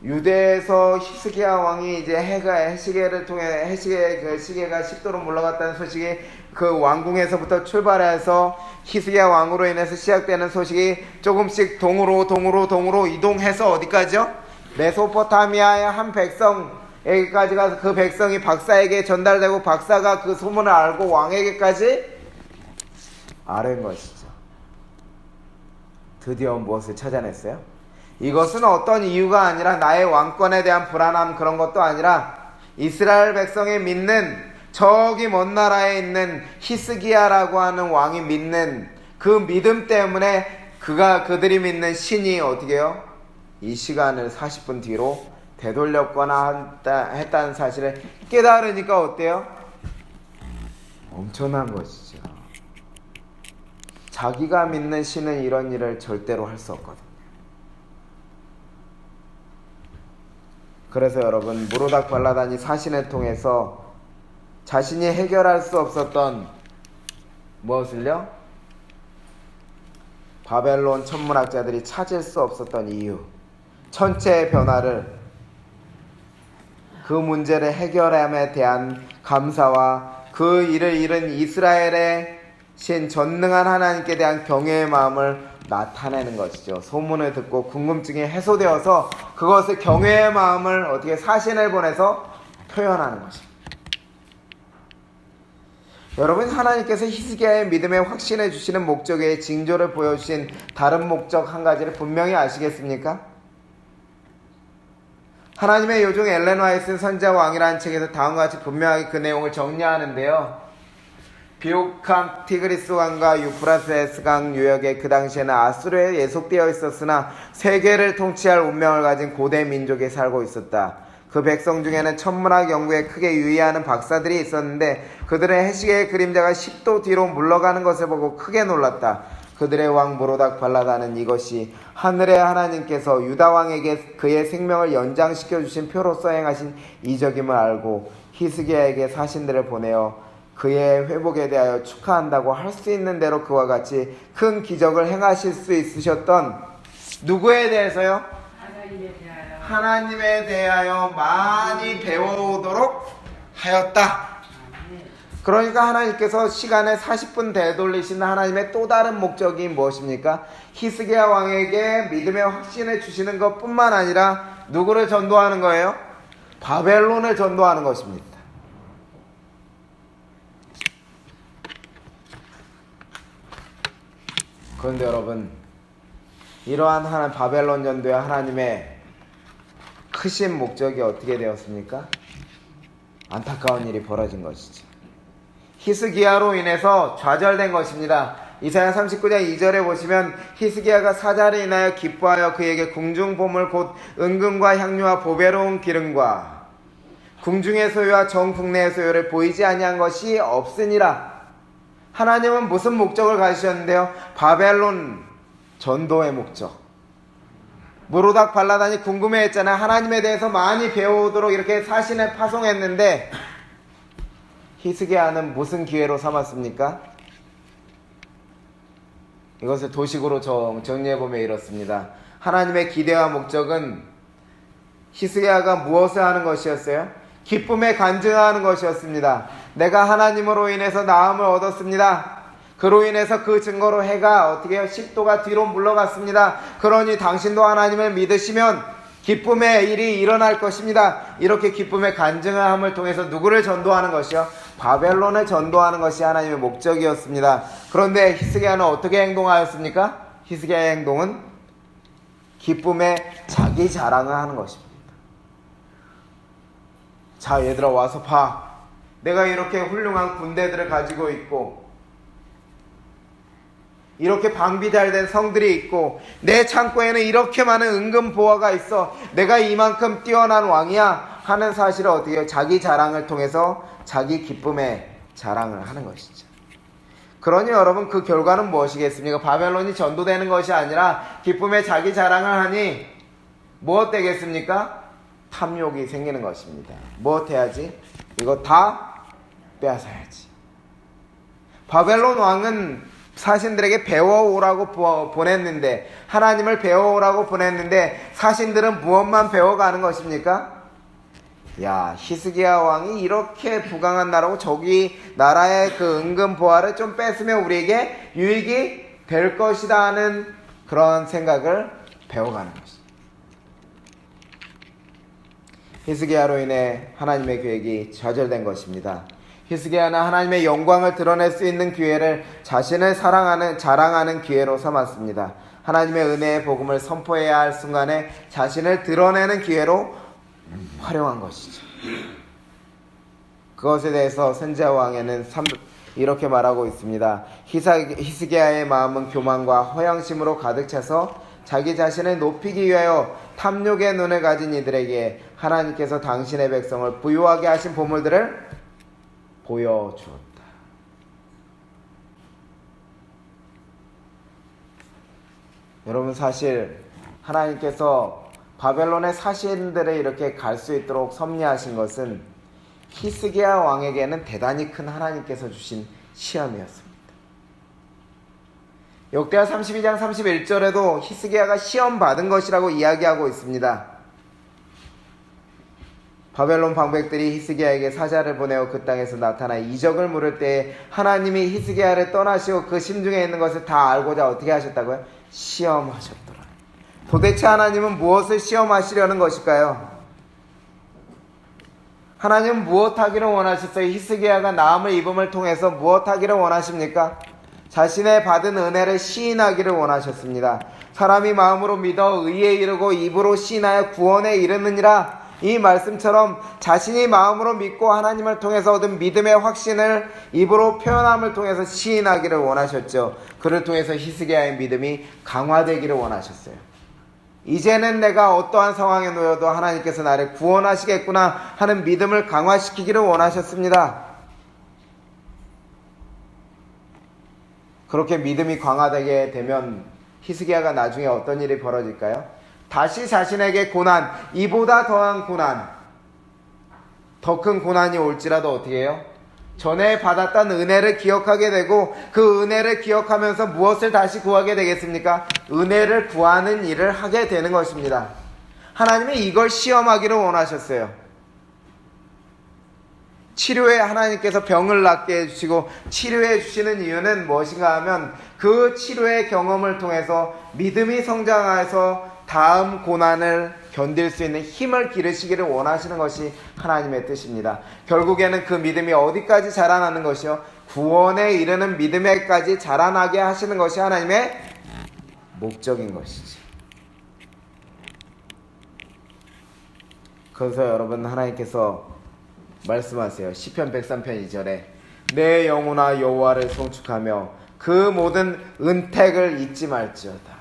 유대에서 히스기야 왕이 이제 해시계를 통해 해시계 시계가 10도로 물러갔다는 소식이 그 왕궁에서부터 출발해서 히스기야 왕으로 인해서 시작되는 소식이 조금씩 동으로 이동해서 어디까지요? 메소포타미아의 한 백성에게까지 가서 그 백성이 박사에게 전달되고 박사가 그 소문을 알고 왕에게까지 아뢰는 것이죠. 드디어 무엇을 찾아냈어요? 이것은 어떤 이유가 아니라 나의 왕권에 대한 불안함 그런 것도 아니라 이스라엘 백성이 믿는 저기 먼 나라에 있는 히스기야라고 하는 왕이 믿는 그 믿음 때문에 그들이 믿는 신이 어떻게 해요? 이 시간을 40분 뒤로 되돌렸거나 했다는 사실을 깨달으니까 어때요? 엄청난 것이죠. 자기가 믿는 신은 이런 일을 절대로 할 수 없거든요. 그래서 여러분, 무로닥 발라단이 사신을 통해서 자신이 해결할 수 없었던 무엇을요? 바벨론 천문학자들이 찾을 수 없었던 이유, 천체의 변화를, 그 문제를 해결함에 대한 감사와 그 일을 이룬 이스라엘의 신 전능한 하나님께 대한 경외의 마음을 나타내는 것이죠. 소문을 듣고 궁금증이 해소되어서 그것을 경외의 마음을 어떻게 사신을 보내서 표현하는 것입니다. 여러분, 하나님께서 히스기야의 믿음에 확신해 주시는 목적의 징조를 보여주신 다른 목적 한 가지를 분명히 아시겠습니까? 하나님의 요종 엘렌 화이트 선지자 왕이라는 책에서 다음과 같이 분명하게 그 내용을 정리하는데요. 비옥강 티그리스 강과 유프라테스 강 유역에 그 당시에는 아수르에 예속되어 있었으나 세계를 통치할 운명을 가진 고대 민족이 살고 있었다. 그 백성 중에는 천문학 연구에 크게 유의하는 박사들이 있었는데 그들의 해시계의 그림자가 10도 뒤로 물러가는 것을 보고 크게 놀랐다. 그들의 왕 모로닥 발라다는 이것이 하늘의 하나님께서 유다 왕에게 그의 생명을 연장시켜 주신 표로서 행하신 이적임을 알고 히스기야에게 사신들을 보내어 그의 회복에 대하여 축하한다고 할 수 있는 대로 그와 같이 큰 기적을 행하실 수 있으셨던 누구에 대해서요? 하나님에 대하여 많이 배워오도록 하였다. 그러니까 하나님께서 시간에 40분 되돌리신 하나님의 또 다른 목적이 무엇입니까? 히스기야 왕에게 믿음의 확신을 주시는 것뿐만 아니라 누구를 전도하는 거예요? 바벨론을 전도하는 것입니다. 그런데 여러분, 이러한 바벨론 전도의 하나님의 크신 목적이 어떻게 되었습니까? 안타까운 일이 벌어진 것이죠. 히스기야로 인해서 좌절된 것입니다. 이사야 39장 2절에 보시면 히스기야가 사자를 인하여 기뻐하여 그에게 궁중보물 곧 은금과 향료와 보배로운 기름과 궁중의 소유와 전 국내의 소유를 보이지 아니한 것이 없으니라. 하나님은 무슨 목적을 가지셨는데요? 바벨론 전도의 목적. 무로닥 발라단이 궁금해했잖아요. 하나님에 대해서 많이 배워오도록 이렇게 사신을 파송했는데 히스기야는 무슨 기회로 삼았습니까? 이것을 도식으로 정리해보면 이렇습니다. 하나님의 기대와 목적은 히스기야가 무엇을 하는 것이었어요? 기쁨에 간증하는 것이었습니다. 내가 하나님으로 인해서 나음을 얻었습니다. 그로 인해서 그 증거로 해가 어떻게 해요? 10도가 뒤로 물러갔습니다. 그러니 당신도 하나님을 믿으시면 기쁨의 일이 일어날 것입니다. 이렇게 기쁨의 간증을 함을 통해서 누구를 전도하는 것이요? 바벨론을 전도하는 것이 하나님의 목적이었습니다. 그런데 히스기야는 어떻게 행동하였습니까? 히스기야의 행동은 기쁨의 자기 자랑을 하는 것입니다. 자, 얘들아 와서 봐. 내가 이렇게 훌륭한 군대들을 가지고 있고 이렇게 방비 잘 된 성들이 있고 내 창고에는 이렇게 많은 은금 보화가 있어. 내가 이만큼 뛰어난 왕이야 하는 사실을 어떻게 해요? 자기 자랑을 통해서 자기 기쁨의 자랑을 하는 것이죠. 그러니 여러분, 그 결과는 무엇이겠습니까? 바벨론이 전도되는 것이 아니라 기쁨의 자기 자랑을 하니 무엇 되겠습니까? 탐욕이 생기는 것입니다. 무엇 해야지? 이거 다 빼앗아야지. 바벨론 왕은 사신들에게 배워오라고 보냈는데, 하나님을 배워오라고 보냈는데 사신들은 무엇만 배워가는 것입니까? 야, 히스기야 왕이 이렇게 부강한 나라고 저기 나라의 그 은금 보화를 좀 뺐으면 우리에게 유익이 될 것이다 하는 그런 생각을 배워가는 것입니다. 히스기야로 인해 하나님의 계획이 좌절된 것입니다. 히스기야는 하나님의 영광을 드러낼 수 있는 기회를 자신을 자랑하는 기회로 삼았습니다. 하나님의 은혜의 복음을 선포해야 할 순간에 자신을 드러내는 기회로 활용한 것이죠. 그것에 대해서 선지자 왕에는 이렇게 말하고 있습니다. 히스기야의 마음은 교만과 허영심으로 가득 차서 자기 자신을 높이기 위하여 탐욕의 눈을 가진 이들에게 하나님께서 당신의 백성을 부유하게 하신 보물들을 보여주었다. 여러분, 사실 하나님께서 바벨론의 사신들을 이렇게 갈 수 있도록 섭리하신 것은 히스기야 왕에게는 대단히 큰 하나님께서 주신 시험이었습니다. 역대하 32장 31절에도 히스기야가 시험 받은 것이라고 이야기하고 있습니다. 바벨론 방백들이 히스기야에게 사자를 보내어 그 땅에서 나타나 이적을 물을 때에 하나님이 히스기야를 떠나시고 그 심중에 있는 것을 다 알고자 어떻게 하셨다고요? 시험하셨더라. 도대체 하나님은 무엇을 시험하시려는 것일까요? 하나님은 무엇 하기를 원하셨어요? 히스기야가 나음을 입음을 통해서 무엇 하기를 원하십니까? 자신의 받은 은혜를 시인하기를 원하셨습니다. 사람이 마음으로 믿어 의에 이르고 입으로 시인하여 구원에 이르느니라. 이 말씀처럼 자신이 마음으로 믿고 하나님을 통해서 얻은 믿음의 확신을 입으로 표현함을 통해서 시인하기를 원하셨죠. 그를 통해서 히스기야의 믿음이 강화되기를 원하셨어요. 이제는 내가 어떠한 상황에 놓여도 하나님께서 나를 구원하시겠구나 하는 믿음을 강화시키기를 원하셨습니다. 그렇게 믿음이 강화되게 되면 히스기야가 나중에 어떤 일이 벌어질까요? 다시 자신에게 고난, 이보다 더한 고난, 더 큰 고난이 올지라도 어떻게 해요? 전에 받았던 은혜를 기억하게 되고 그 은혜를 기억하면서 무엇을 다시 구하게 되겠습니까? 은혜를 구하는 일을 하게 되는 것입니다. 하나님이 이걸 시험하기를 원하셨어요. 치료에 하나님께서 병을 낫게 해주시고 치료해 주시는 이유는 무엇인가 하면 그 치료의 경험을 통해서 믿음이 성장해서 다음 고난을 견딜 수 있는 힘을 기르시기를 원하시는 것이 하나님의 뜻입니다. 결국에는 그 믿음이 어디까지 자라나는 것이요? 구원에 이르는 믿음에까지 자라나게 하시는 것이 하나님의 목적인 것이지. 그래서 여러분, 하나님께서 말씀하세요. 시편 103편 2절에 내 영혼아 여호와를 송축하며 그 모든 은택을 잊지 말지어다.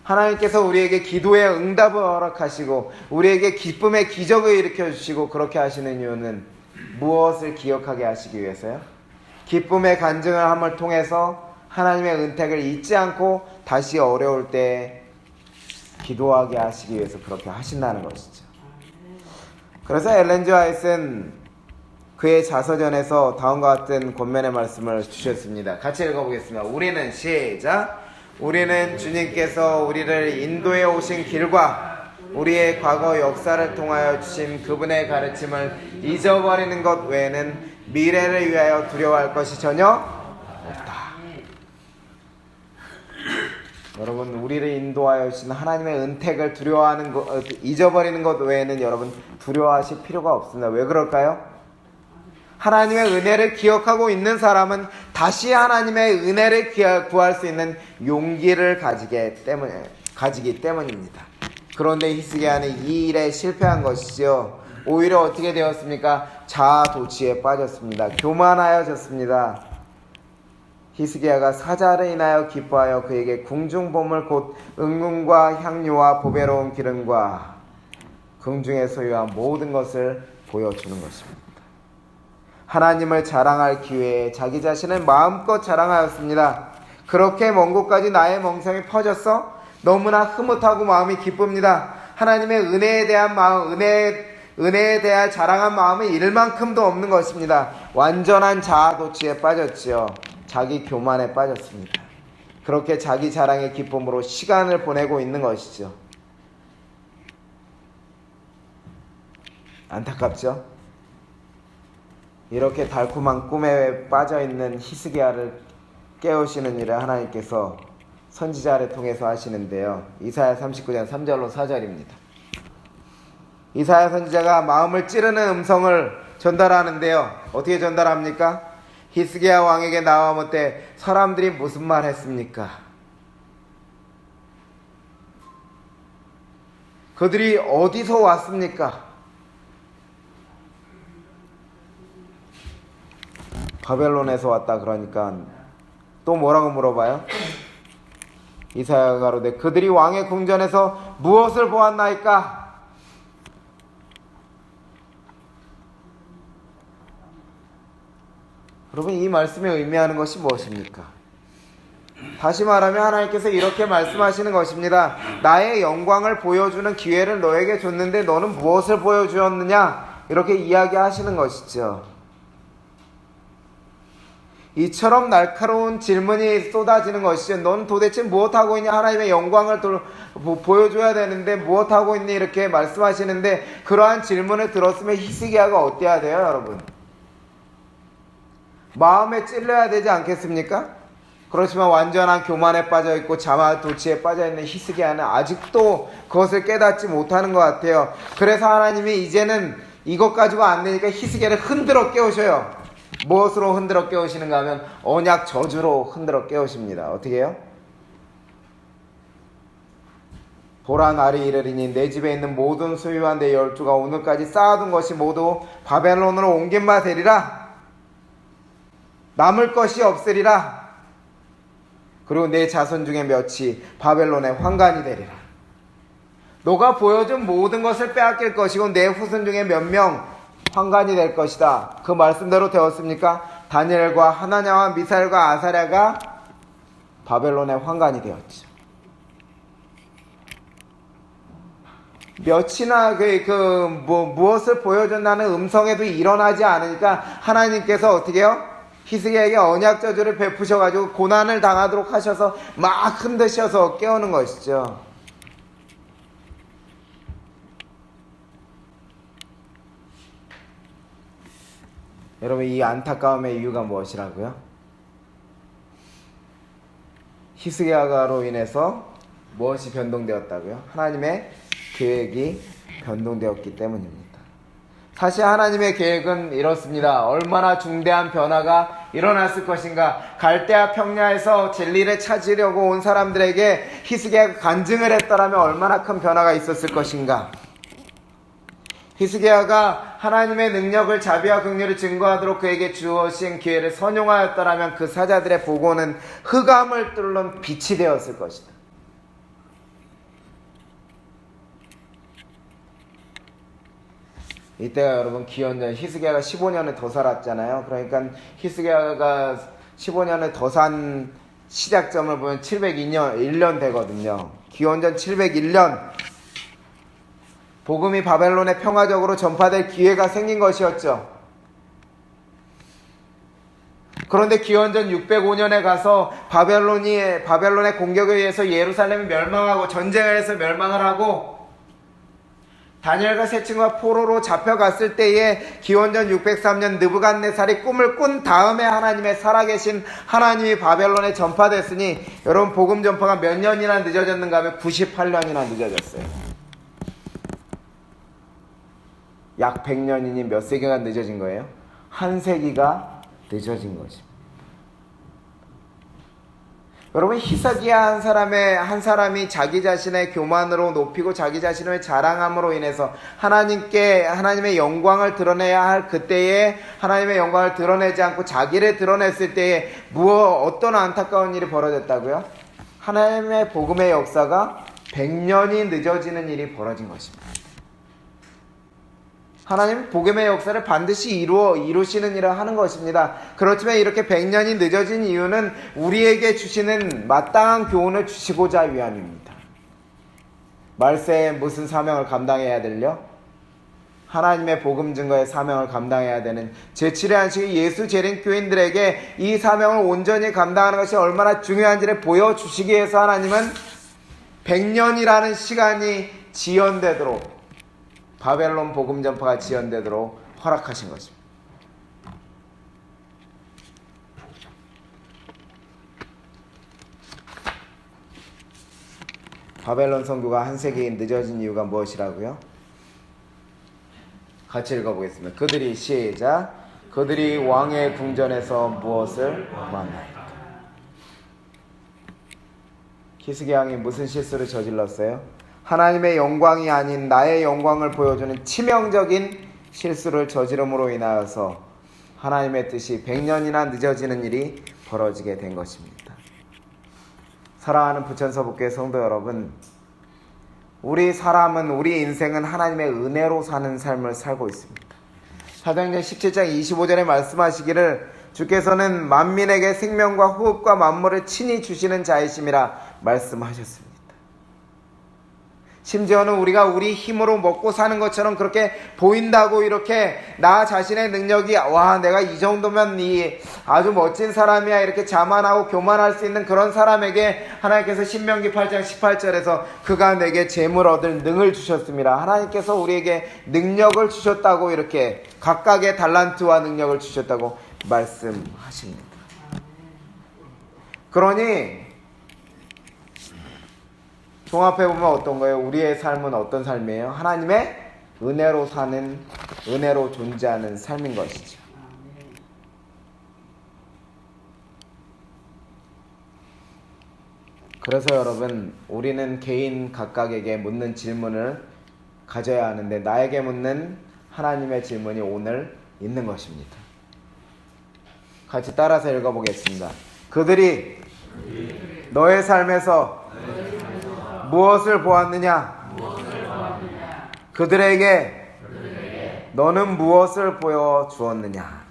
하나님께서 우리에게 기도의 응답을 허락하시고 우리에게 기쁨의 기적을 일으켜주시고 그렇게 하시는 이유는 무엇을 기억하게 하시기 위해서요? 기쁨의 간증을 함을 통해서 하나님의 은택을 잊지 않고 다시 어려울 때 기도하게 하시기 위해서 그렇게 하신다는 것이죠. 그래서 엘렌 G. 화이트는 그의 자서전에서 다음과 같은 권면의 말씀을 주셨습니다. 같이 읽어보겠습니다. 우리는 시작! 우리는 주님께서 우리를 인도해 오신 길과 우리의 과거 역사를 통하여 주신 그분의 가르침을 잊어버리는 것 외에는 미래를 위하여 두려워할 것이 전혀 없다. 여러분, 우리를 인도하여 주신 하나님의 은택을 두려워하는 것, 잊어버리는 것 외에는 여러분 두려워하실 필요가 없습니다. 왜 그럴까요? 하나님의 은혜를 기억하고 있는 사람은 다시 하나님의 은혜를 구할 수 있는 용기를 가지기 때문입니다. 그런데 히스기야는 이 일에 실패한 것이죠. 오히려 어떻게 되었습니까? 자아도취에 빠졌습니다. 교만하여졌습니다. 히스기야가 사자를 인하여 기뻐하여 그에게 궁중보물 곧 은금과 향료와 보배로운 기름과 궁중에 소유한 모든 것을 보여주는 것입니다. 하나님을 자랑할 기회에 자기 자신을 마음껏 자랑하였습니다. 그렇게 먼 곳까지 나의 멍성이 퍼졌어? 너무나 흐뭇하고 마음이 기쁩니다. 하나님의 은혜에 대한 마음, 은혜에 대한 자랑한 마음이 이를 만큼도 없는 것입니다. 완전한 자아도취에 빠졌지요. 자기 교만에 빠졌습니다. 그렇게 자기 자랑의 기쁨으로 시간을 보내고 있는 것이죠. 안타깝죠? 이렇게 달콤한 꿈에 빠져있는 히스기야를 깨우시는 일을 하나님께서 선지자를 통해서 하시는데요. 이사야 39장 3절로 4절입니다. 이사야 선지자가 마음을 찌르는 음성을 전달하는데요. 어떻게 전달합니까? 히스기야 왕에게 나와 묻되 사람들이 무슨 말 했습니까? 그들이 어디서 왔습니까? 바벨론에서 왔다 그러니까 또 뭐라고 물어봐요? 이사야가 가로되 그들이 왕의 궁전에서 무엇을 보았나이까? 여러분, 이 말씀에 의미하는 것이 무엇입니까? 다시 말하면 하나님께서 이렇게 말씀하시는 것입니다. 나의 영광을 보여주는 기회를 너에게 줬는데 너는 무엇을 보여주었느냐? 이렇게 이야기하시는 것이죠. 이처럼 날카로운 질문이 쏟아지는 것이죠. 넌 도대체 무엇하고 있냐? 하나님의 영광을 보여줘야 되는데 무엇하고 있니? 이렇게 말씀하시는데 그러한 질문을 들었으면 히스기야가 어때야 돼요, 여러분? 마음에 찔러야 되지 않겠습니까? 그렇지만 완전한 교만에 빠져있고 자아도취에 빠져있는 히스기야는 아직도 그것을 깨닫지 못하는 것 같아요. 그래서 하나님이 이제는 이것 가지고 안 되니까 히스기야를 흔들어 깨우셔요. 무엇으로 흔들어 깨우시는가 하면 언약 저주로 흔들어 깨우십니다. 어떻게 해요? 보라 날이 이르리니 내 집에 있는 모든 소유한 내 열조가 오늘까지 쌓아둔 것이 모두 바벨론으로 옮긴 바 되리라. 남을 것이 없으리라. 그리고 내 자손 중에 몇이 바벨론의 환관이 되리라. 너가 보여준 모든 것을 빼앗길 것이고 내 후손 중에 몇 명 환관이 될 것이다. 그 말씀대로 되었습니까? 다니엘과 하나냐와 미사엘과 아사랴가 바벨론의 환관이 되었죠. 몇이나 무엇을 보여준다는 음성에도 일어나지 않으니까 하나님께서 어떻게 해요? 히스기야에게 언약 저주를 베푸셔가지고 고난을 당하도록 하셔서 막 흔드셔서 깨우는 것이죠. 여러분, 이 안타까움의 이유가 무엇이라고요? 히스기야로 인해서 무엇이 변동되었다고요? 하나님의 계획이 변동되었기 때문입니다. 사실 하나님의 계획은 이렇습니다. 얼마나 중대한 변화가 일어났을 것인가. 갈대아 평야에서 진리를 찾으려고 온 사람들에게 히스기야가 간증을 했더라면 얼마나 큰 변화가 있었을 것인가. 히스기야가 하나님의 능력을 자비와 긍휼을 증거하도록 그에게 주어진 기회를 선용하였더라면 그 사자들의 보고는 흑암을 뚫는 빛이 되었을 것이다. 이때가 여러분 기원전 히스기야가 15년을 더 살았잖아요. 그러니까 히스기야가 15년을 더 산 시작점을 보면 702년 1년 되거든요. 기원전 701년 복음이 바벨론에 평화적으로 전파될 기회가 생긴 것이었죠. 그런데 기원전 605년에 가서 바벨론의 공격에 의해서 예루살렘이 멸망하고 전쟁을 해서 멸망을 하고 다니엘과 세 친구가 포로로 잡혀갔을 때에 기원전 603년 느부갓네살이 꿈을 꾼 다음에 하나님의 살아계신 하나님이 바벨론에 전파됐으니 여러분 복음 전파가 몇 년이나 늦어졌는가 하면 98년이나 늦어졌어요. 약 100년이니 몇 세기가 늦어진 거예요? 한 세기가 늦어진 것입니다. 여러분 히스기야 한 사람이 자기 자신의 교만으로 높이고 자기 자신을 자랑함으로 인해서 하나님의 영광을 드러내야 할 그때에 하나님의 영광을 드러내지 않고 자기를 드러냈을 때에 어떤 안타까운 일이 벌어졌다고요? 하나님의 복음의 역사가 100년이 늦어지는 일이 벌어진 것입니다. 하나님은 복음의 역사를 반드시 이루시는 일을 하는 것입니다. 그렇지만 이렇게 100년이 늦어진 이유는 우리에게 주시는 마땅한 교훈을 주시고자 위함입니다. 말세에 무슨 사명을 감당해야 될요? 하나님의 복음 증거의 사명을 감당해야 되는 제7의 안식이 예수 재림 교인들에게 이 사명을 온전히 감당하는 것이 얼마나 중요한지를 보여주시기 위해서 하나님은 100년이라는 시간이 지연되도록 바벨론 복음 전파가 지연되도록 허락하신 것입니다. 바벨론 선교가 한 세기 늦어진 이유가 무엇이라고요? 같이 읽어보겠습니다. 그들이 왕의 궁전에서 무엇을 만나니까. 히스기야 왕이 무슨 실수를 저질렀어요? 하나님의 영광이 아닌 나의 영광을 보여주는 치명적인 실수를 저지름으로 인하여서 하나님의 뜻이 100년이나 늦어지는 일이 벌어지게 된 것입니다. 사랑하는 부천서북교회 성도 여러분, 우리 인생은 하나님의 은혜로 사는 삶을 살고 있습니다. 사도행전 17장 25절에 말씀하시기를 주께서는 만민에게 생명과 호흡과 만물을 친히 주시는 자이심이라 말씀하셨습니다. 심지어는 우리가 우리 힘으로 먹고 사는 것처럼 그렇게 보인다고 이렇게 나 자신의 능력이 내가 이 정도면 아주 멋진 사람이야 이렇게 자만하고 교만할 수 있는 그런 사람에게 하나님께서 신명기 8장 18절에서 그가 내게 재물 얻을 능을 주셨습니다. 하나님께서 우리에게 능력을 주셨다고 이렇게 각각의 달란트와 능력을 주셨다고 말씀하십니다. 그러니 종합해 보면 어떤 거예요? 우리의 삶은 어떤 삶이에요? 하나님의 은혜로 사는, 은혜로 존재하는 삶인 것이죠. 그래서 여러분, 우리는 개인 각각에게 묻는 질문을 가져야 하는데, 나에게 묻는 하나님의 질문이 오늘 있는 것입니다. 같이 따라서 읽어보겠습니다. 그들이 너의 삶에서 무엇을 보았느냐? 그들에게 너는 무엇을 보여주었느냐?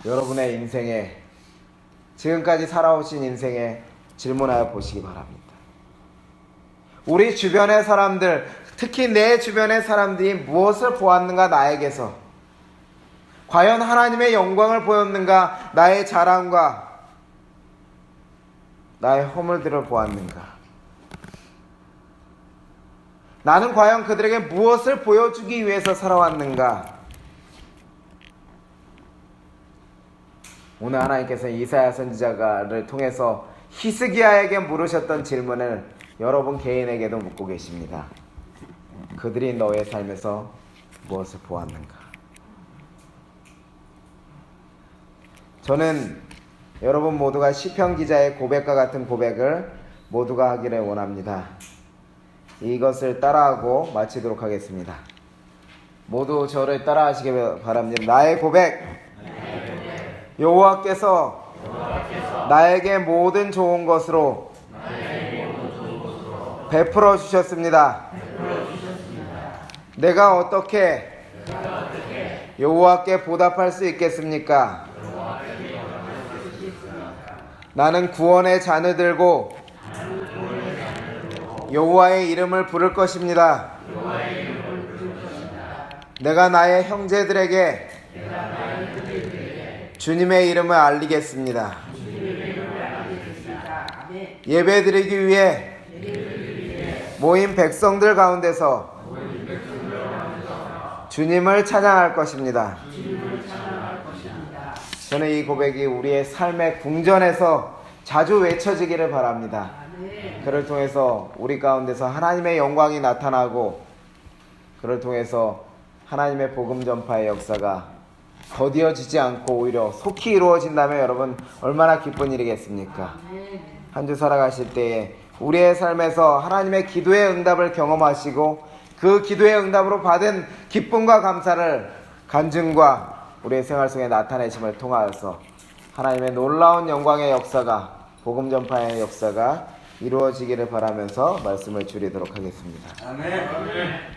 여러분의 인생에, 지금까지 살아오신 인생에 질문하여 보시기 바랍니다. 우리 주변의 사람들, 특히 내 주변의 사람들이 무엇을 보았는가? 나에게서 과연 하나님의 영광을 보였는가? 나의 자랑과 나의 허물들을 보았는가? 나는 과연 그들에게 무엇을 보여주기 위해서 살아왔는가? 오늘 하나님께서 이사야 선지자를 통해서 히스기야에게 물으셨던 질문을 여러분 개인에게도 묻고 계십니다. 그들이 너의 삶에서 무엇을 보았는가? 저는 여러분 모두가 시편 기자의 고백과 같은 고백을 모두가 하기를 원합니다. 이것을 따라하고 마치도록 하겠습니다. 모두 저를 따라하시기 바랍니다. 나의 고백. 여호와께서 나에게 모든 좋은 것으로 베풀어 주셨습니다. 내가 어떻게 여호와께 보답할 수 있겠습니까? 나는 구원의 잔을 들고 여호와의 이름을 부를 것입니다. 내가 나의 형제들에게 주님의 이름을 알리겠습니다. 예배드리기 위해 모인 백성들 가운데서 주님을 찬양할 것입니다. 저는 이 고백이 우리의 삶의 궁전에서 자주 외쳐지기를 바랍니다. 그를 통해서 우리 가운데서 하나님의 영광이 나타나고, 그를 통해서 하나님의 복음 전파의 역사가 더디어지지 않고 오히려 속히 이루어진다면 여러분 얼마나 기쁜 일이겠습니까? 한 주 살아가실 때에 우리의 삶에서 하나님의 기도의 응답을 경험하시고, 그 기도의 응답으로 받은 기쁨과 감사를 간증과 우리의 생활 속에 나타내심을 통하여서 하나님의 놀라운 영광의 역사가, 복음 전파의 역사가 이루어지기를 바라면서 말씀을 줄이도록 하겠습니다. 아멘.